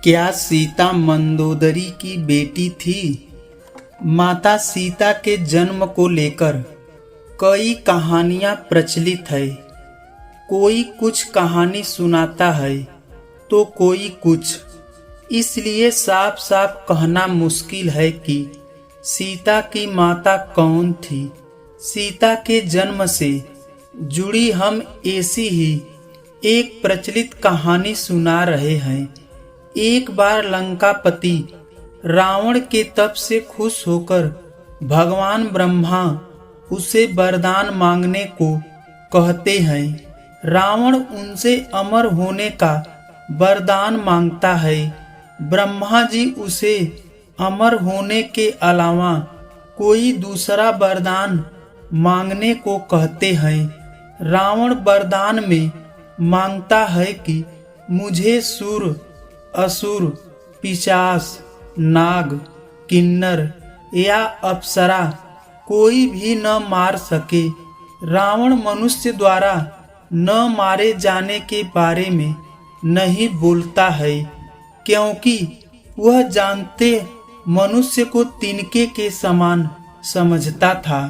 क्या सीता मंदोदरी की बेटी थी? माता सीता के जन्म को लेकर कई कहानियां प्रचलित है। कोई कुछ कहानी सुनाता है तो कोई कुछ। इसलिए साफ साफ कहना मुश्किल है कि सीता की माता कौन थी। सीता के जन्म से जुड़ी हम ऐसी ही एक प्रचलित कहानी सुना रहे हैं। एक बार लंकापति रावण के तप से खुश होकर भगवान ब्रह्मा उसे वरदान मांगने को कहते हैं। रावण उनसे अमर होने का वरदान मांगता है। ब्रह्मा जी उसे अमर होने के अलावा कोई दूसरा वरदान मांगने को कहते हैं। रावण वरदान में मांगता है कि मुझे सुर, असुर, पिशाच, नाग, किन्नर या अप्सरा कोई भी न मार सके। रावण मनुष्य द्वारा न मारे जाने के बारे में नहीं बोलता है, क्योंकि वह जानते मनुष्य को तिनके के समान समझता था।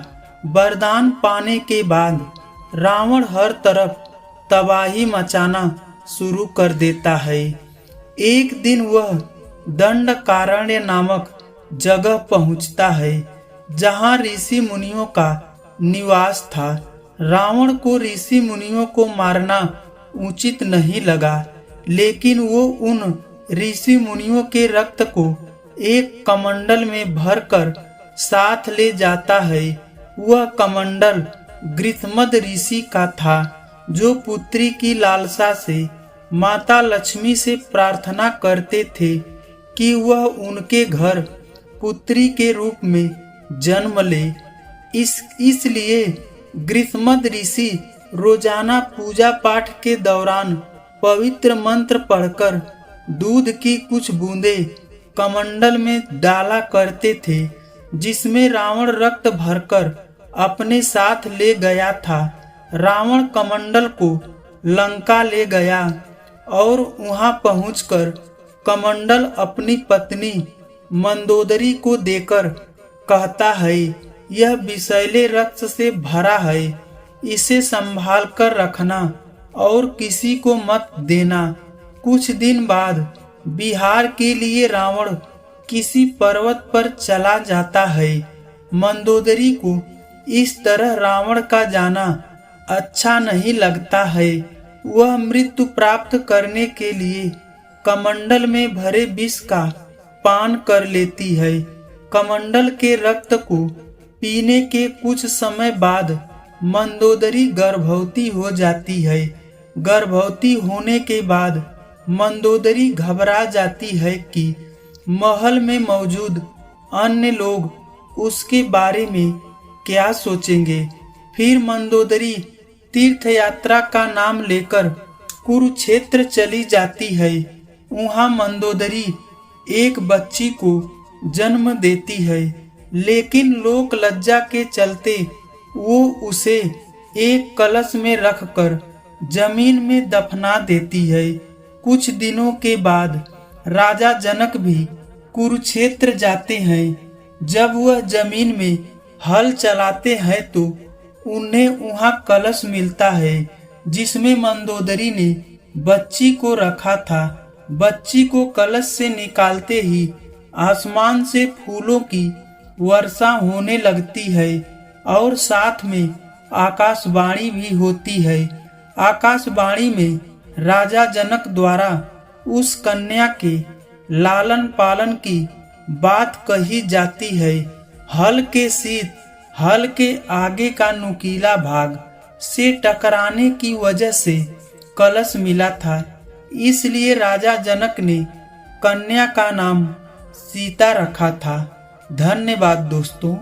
वरदान पाने के बाद रावण हर तरफ तबाही मचाना शुरू कर देता है। एक दिन वह दंडकारण्य नामक जगह पहुंचता है, जहां ऋषि मुनियों का निवास था। रावण को ऋषि मुनियों को मारना उचित नहीं लगा, लेकिन वो उन ऋषि मुनियों के रक्त को एक कमंडल में भरकर साथ ले जाता है। वह कमंडल गृत्मद ऋषि का था, जो पुत्री की लालसा से माता लक्ष्मी से प्रार्थना करते थे कि वह उनके घर पुत्री के रूप में जन्म ले। इसलिए गृत्मद ऋषि रोजाना पूजा पाठ के दौरान पवित्र मंत्र पढ़कर दूध की कुछ बूंदें कमंडल में डाला करते थे, जिसमें रावण रक्त भरकर अपने साथ ले गया था। रावण कमंडल को लंका ले गया और वहां पहुंचकर कमंडल अपनी पत्नी मंदोदरी को देकर कहता है, यह विषैले रक्त से भरा है, इसे संभाल कर रखना और किसी को मत देना। कुछ दिन बाद विहार के लिए रावण किसी पर्वत पर चला जाता है। मंदोदरी को इस तरह रावण का जाना अच्छा नहीं लगता है। वह मृत्यु प्राप्त करने के लिए कमंडल में भरे विष का पान कर लेती है। कमंडल के रक्त को पीने के कुछ समय बाद मंदोदरी गर्भवती हो जाती है। गर्भवती होने के बाद मंदोदरी घबरा जाती है कि महल में मौजूद अन्य लोग उसके बारे में क्या सोचेंगे। फिर मंदोदरी तीर्थ यात्रा का नाम लेकर कुरुक्षेत्र चली जाती है। वहां मंदोदरी एक बच्ची को जन्म देती है, लेकिन लोक लज्जा के चलते वो उसे एक कलश में रखकर जमीन में दफना देती है। कुछ दिनों के बाद राजा जनक भी कुरुक्षेत्र जाते हैं। जब वह जमीन में हल चलाते हैं तो उन्हें वहां कलश मिलता है, जिसमें मंदोदरी ने बच्ची को रखा था। बच्ची को कलश से निकालते ही आसमान से फूलों की वर्षा होने लगती है और साथ में आकाशवाणी भी होती है। आकाशवाणी में राजा जनक द्वारा उस कन्या के लालन पालन की बात कही जाती है। हल के आगे का नुकीला भाग से टकराने की वजह से कलश मिला था। इसलिए राजा जनक ने कन्या का नाम सीता रखा था। धन्यवाद दोस्तों।